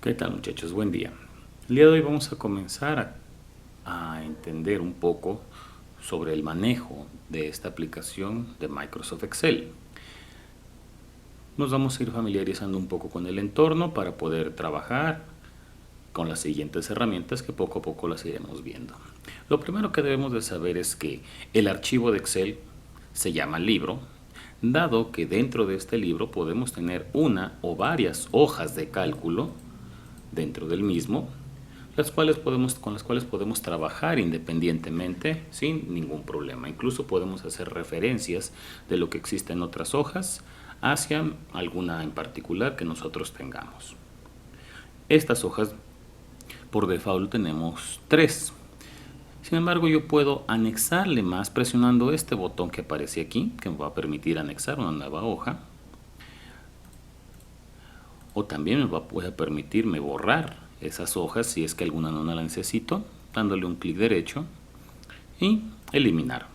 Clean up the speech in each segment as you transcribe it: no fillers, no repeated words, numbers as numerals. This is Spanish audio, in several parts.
¿Qué tal, muchachos? Buen día. El día de hoy vamos a comenzar a entender un poco sobre el manejo de esta aplicación de Microsoft Excel. Nos vamos a ir familiarizando un poco con el entorno para poder trabajar con las siguientes herramientas que poco a poco las iremos viendo. Lo primero que debemos de saber es que el archivo de Excel se llama libro, dado que dentro de este libro podemos tener una o varias hojas de cálculo dentro del mismo, con las cuales podemos trabajar independientemente sin ningún problema. Incluso podemos hacer referencias de lo que existe en otras hojas hacia alguna en particular que nosotros tengamos. Estas hojas por default tenemos 3. Sin embargo, yo puedo anexarle más presionando este botón que aparece aquí, que me va a permitir anexar una nueva hoja. O también me va a permitirme borrar esas hojas si es que alguna no la necesito, dándole un clic derecho y eliminar.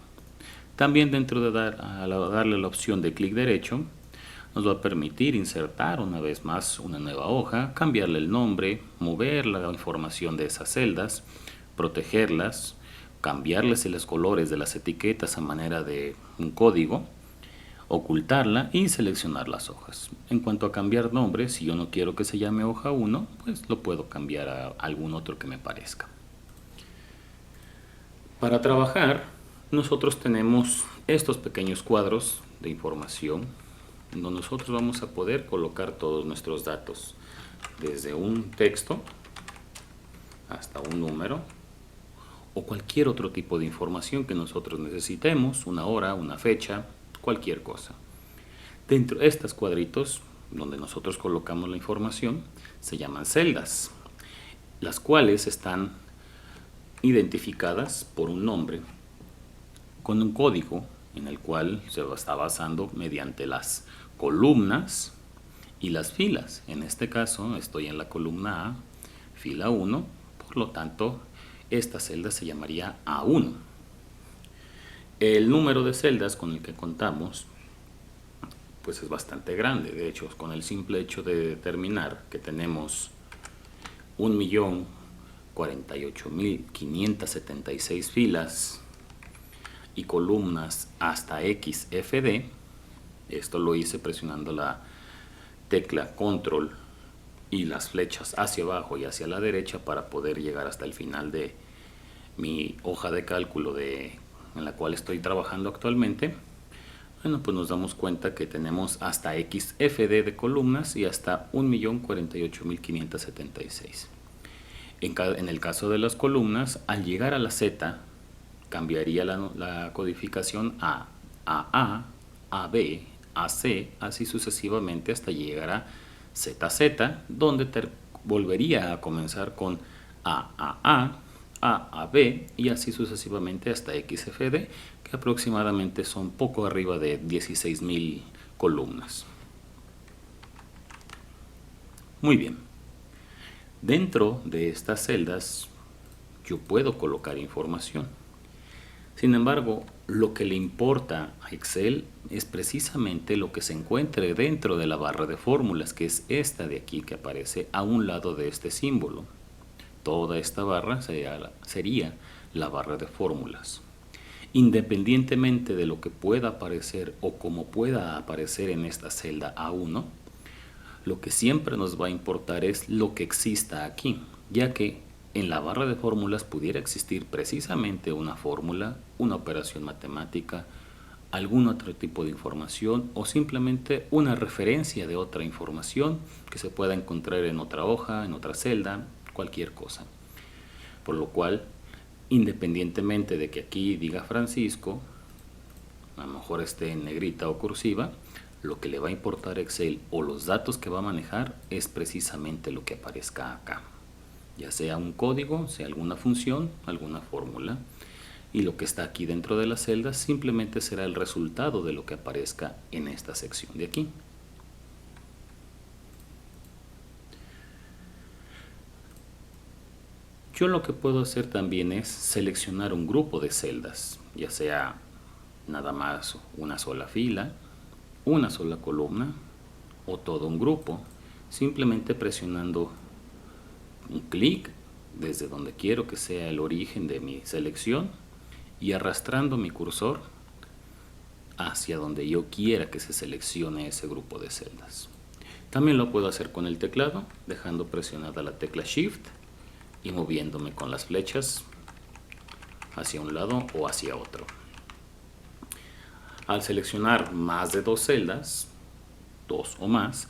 También dentro de darle la opción de clic derecho, nos va a permitir insertar una vez más una nueva hoja, cambiarle el nombre, mover la información de esas celdas, protegerlas, cambiarles los colores de las etiquetas a manera de un código, ocultarla y seleccionar las hojas. En cuanto a cambiar nombre, si yo no quiero que se llame hoja 1, pues lo puedo cambiar a algún otro que me parezca. Para trabajar, nosotros tenemos estos pequeños cuadros de información donde nosotros vamos a poder colocar todos nuestros datos, desde un texto hasta un número o cualquier otro tipo de información que nosotros necesitemos, una hora, una fecha, cualquier cosa. Dentro de estos cuadritos donde nosotros colocamos la información se llaman celdas, las cuales están identificadas por un nombre con un código en el cual se está basando mediante las columnas y las filas. En este caso estoy en la columna A, fila 1, por lo tanto esta celda se llamaría A1. El número de celdas con el que contamos pues es bastante grande. De hecho, con el simple hecho de determinar que tenemos 1.048.576 filas y columnas hasta XFD, esto lo hice presionando la tecla control y las flechas hacia abajo y hacia la derecha para poder llegar hasta el final de mi hoja de cálculo en la cual estoy trabajando actualmente. Bueno, pues nos damos cuenta que tenemos hasta XFD de columnas y hasta 1.048.576. En el caso de las columnas, al llegar a la Z, cambiaría la codificación a AA, AB, AC, así sucesivamente hasta llegar a ZZ, donde volvería a comenzar con AAA, AAB y así sucesivamente hasta XFD, que aproximadamente son poco arriba de 16.000 columnas. Muy bien. Dentro de estas celdas yo puedo colocar información. Sin embargo, lo que le importa a Excel es precisamente lo que se encuentre dentro de la barra de fórmulas, que es esta de aquí que aparece a un lado de este símbolo. Toda esta barra sería la barra de fórmulas. Independientemente de lo que pueda aparecer o como pueda aparecer en esta celda A1, lo que siempre nos va a importar es lo que exista aquí, ya que en la barra de fórmulas pudiera existir precisamente una fórmula, una operación matemática, algún otro tipo de información o simplemente una referencia de otra información que se pueda encontrar en otra hoja, en otra celda, cualquier cosa. Por lo cual, independientemente de que aquí diga Francisco, a lo mejor esté en negrita o cursiva, lo que le va a importar a Excel o los datos que va a manejar es precisamente lo que aparezca acá, ya sea un código, sea alguna función, alguna fórmula, y lo que está aquí dentro de las celdas simplemente será el resultado de lo que aparezca en esta sección de aquí. Yo lo que puedo hacer también es seleccionar un grupo de celdas, ya sea nada más una sola fila, una sola columna o todo un grupo, simplemente presionando un clic desde donde quiero que sea el origen de mi selección y arrastrando mi cursor hacia donde yo quiera que se seleccione ese grupo de celdas. También lo puedo hacer con el teclado, dejando presionada la tecla Shift y moviéndome con las flechas hacia un lado o hacia otro. Al seleccionar más de dos celdas, dos o más,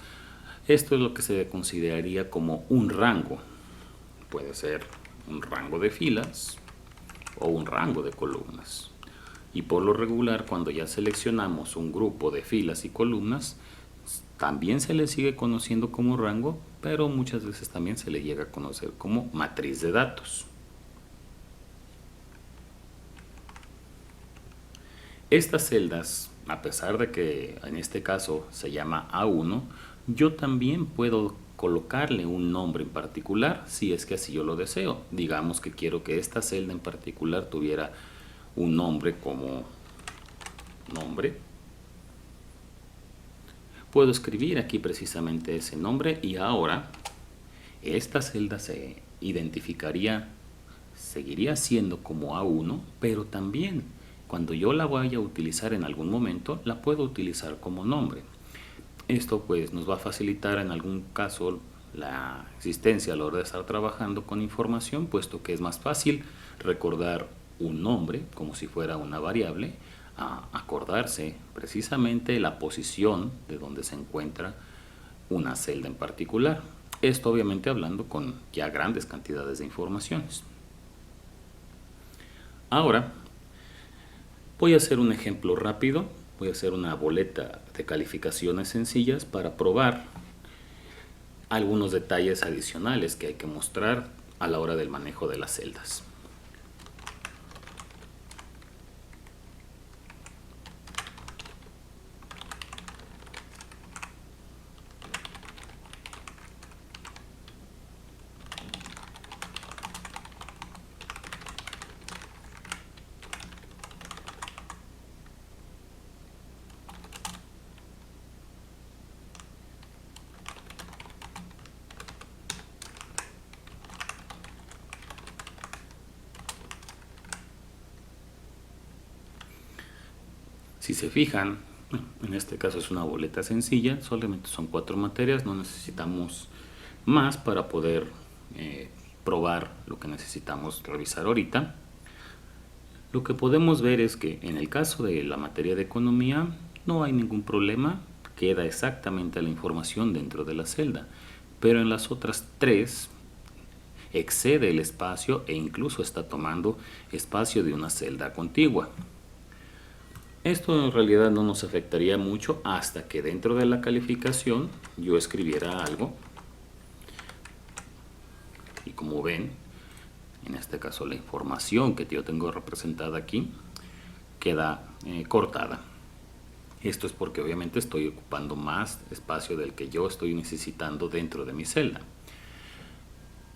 esto es lo que se consideraría como un rango. Puede ser un rango de filas o un rango de columnas. Y por lo regular, cuando ya seleccionamos un grupo de filas y columnas, también se le sigue conociendo como rango, pero muchas veces también se le llega a conocer como matriz de datos. Estas celdas, a pesar de que en este caso se llama A1, yo también puedo colocarle un nombre en particular si es que así yo lo deseo. Digamos que quiero que esta celda en particular tuviera un nombre como nombre. Puedo escribir aquí precisamente ese nombre y ahora esta celda se identificaría, seguiría siendo como A1, pero también cuando yo la vaya a utilizar en algún momento, la puedo utilizar como nombre. Esto pues nos va a facilitar en algún caso la existencia a la hora de estar trabajando con información, puesto que es más fácil recordar un nombre como si fuera una variable, a acordarse precisamente la posición de donde se encuentra una celda en particular. Esto obviamente hablando con ya grandes cantidades de informaciones. Ahora voy a hacer un ejemplo rápido, voy a hacer una boleta de calificaciones sencillas para probar algunos detalles adicionales que hay que mostrar a la hora del manejo de las celdas. Si se fijan, en este caso es una boleta sencilla, solamente son 4 materias, no necesitamos más para poder probar lo que necesitamos revisar ahorita. Lo que podemos ver es que en el caso de la materia de economía no hay ningún problema, queda exactamente la información dentro de la celda, pero en las otras 3 excede el espacio e incluso está tomando espacio de una celda contigua. Esto en realidad no nos afectaría mucho hasta que dentro de la calificación yo escribiera algo. Y como ven, en este caso la información que yo tengo representada aquí queda cortada. Esto es porque obviamente estoy ocupando más espacio del que yo estoy necesitando dentro de mi celda.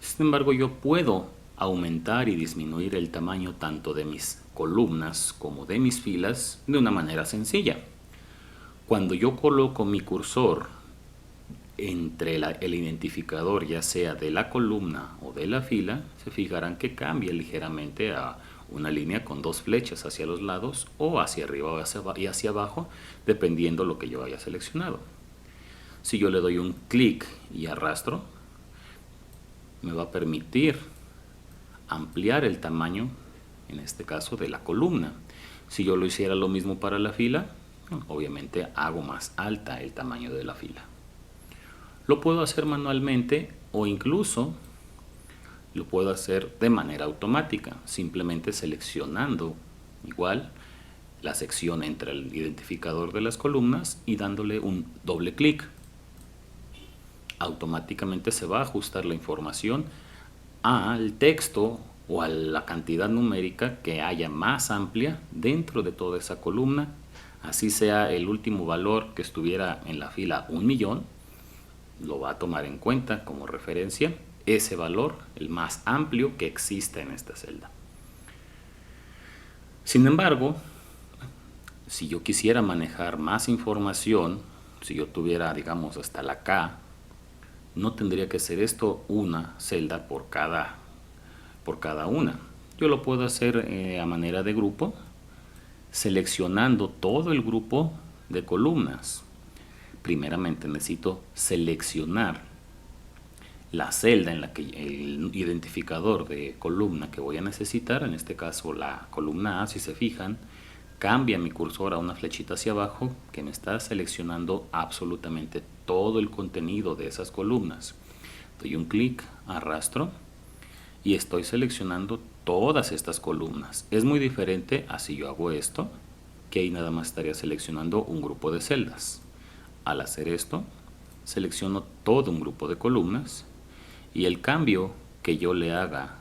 Sin embargo, yo puedo aumentar y disminuir el tamaño tanto de mis columnas como de mis filas de una manera sencilla. Cuando yo coloco mi cursor entre el identificador, ya sea de la columna o de la fila, se fijarán que cambia ligeramente a una línea con 2 flechas hacia los lados o hacia arriba y hacia abajo, dependiendo lo que yo haya seleccionado. Si yo le doy un clic y arrastro, me va a permitir ampliar el tamaño, en este caso de la columna. Si yo lo hiciera lo mismo para la fila, obviamente hago más alta el tamaño de la fila. Lo puedo hacer manualmente o incluso lo puedo hacer de manera automática, simplemente seleccionando igual la sección entre el identificador de las columnas y dándole un doble clic. Automáticamente se va a ajustar la información al texto o a la cantidad numérica que haya más amplia dentro de toda esa columna, así sea el último valor que estuviera en la fila 1.000.000, lo va a tomar en cuenta como referencia ese valor, el más amplio que exista en esta celda. Sin embargo, si yo quisiera manejar más información, si yo tuviera, digamos, hasta la K, no tendría que ser esto una celda por cada una. Yo lo puedo hacer a manera de grupo, seleccionando todo el grupo de columnas. Primeramente necesito seleccionar la celda en la que el identificador de columna que voy a necesitar, en este caso la columna A, si se fijan, cambia mi cursor a una flechita hacia abajo que me está seleccionando absolutamente todo el contenido de esas columnas. Doy un clic, arrastro y estoy seleccionando todas estas columnas. Es muy diferente a si yo hago esto, que ahí nada más estaría seleccionando un grupo de celdas. Al hacer esto, selecciono todo un grupo de columnas y el cambio que yo le haga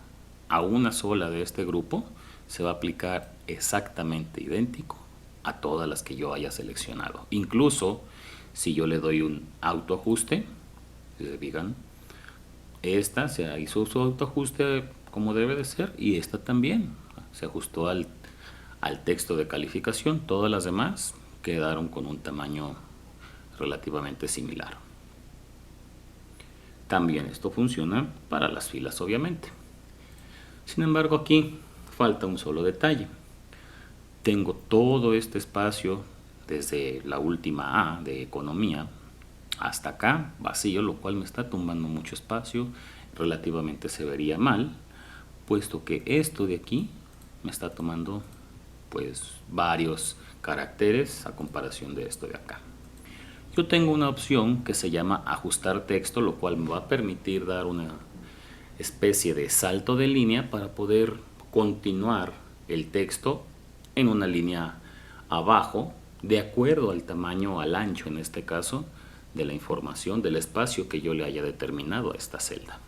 a una sola de este grupo se va a aplicar exactamente idéntico a todas las que yo haya seleccionado. Incluso si yo le doy un autoajuste, si se fijan, esta se hizo su autoajuste como debe de ser y esta también se ajustó al texto de calificación. Todas las demás quedaron con un tamaño relativamente similar. También esto funciona para las filas, obviamente. Sin embargo, aquí falta un solo detalle. Tengo todo este espacio desde la última A de economía hasta acá vacío, lo cual me está tumbando mucho espacio. Relativamente se vería mal, puesto que esto de aquí me está tomando pues varios caracteres a comparación de esto de acá. Yo tengo una opción que se llama ajustar texto, lo cual me va a permitir dar una especie de salto de línea para poder continuar el texto en una línea abajo, de acuerdo al tamaño, al ancho en este caso, de la información del espacio que yo le haya determinado a esta celda.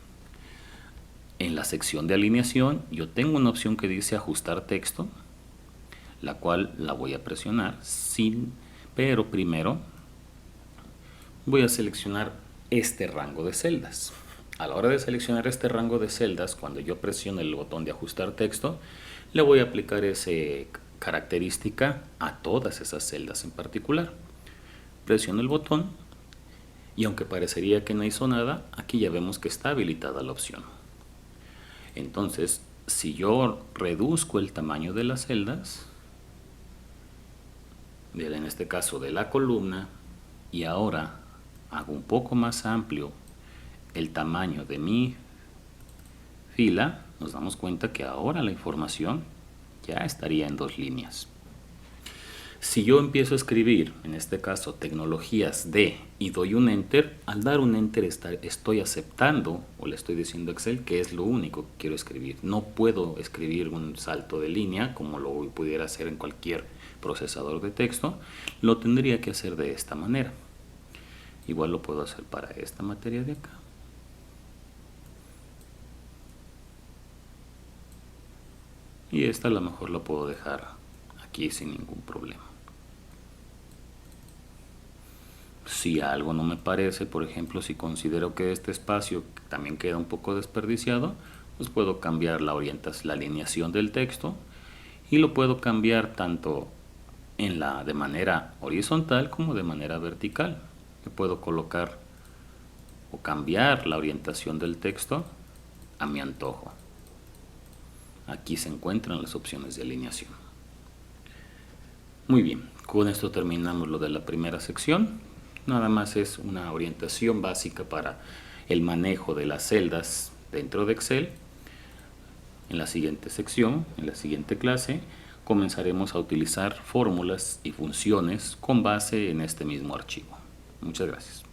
En la sección de alineación yo tengo una opción que dice ajustar texto, la cual la voy a presionar, pero primero voy a seleccionar este rango de celdas. A la hora de seleccionar este rango de celdas, cuando yo presione el botón de ajustar texto, le voy a aplicar esa característica a todas esas celdas en particular. Presiono el botón y aunque parecería que no hizo nada, aquí ya vemos que está habilitada la opción. Entonces, si yo reduzco el tamaño de las celdas, en este caso de la columna, y ahora hago un poco más amplio el tamaño de mi fila, nos damos cuenta que ahora la información ya estaría en dos líneas. Si yo empiezo a escribir, en este caso tecnologías de, y doy un enter, al dar un enter estoy aceptando o le estoy diciendo a Excel que es lo único que quiero escribir. No puedo escribir un salto de línea como lo pudiera hacer en cualquier procesador de texto, lo tendría que hacer de esta manera. Igual lo puedo hacer para esta materia de acá. Y esta a lo mejor la puedo dejar aquí sin ningún problema. Si algo no me parece, por ejemplo, si considero que este espacio también queda un poco desperdiciado, pues puedo cambiar la alineación del texto y lo puedo cambiar tanto de manera horizontal como de manera vertical. Le puedo colocar o cambiar la orientación del texto a mi antojo. Aquí se encuentran las opciones de alineación. Muy bien, con esto terminamos lo de la primera sección. Nada más es una orientación básica para el manejo de las celdas dentro de Excel. En la siguiente sección, en la siguiente clase, comenzaremos a utilizar fórmulas y funciones con base en este mismo archivo. Muchas gracias.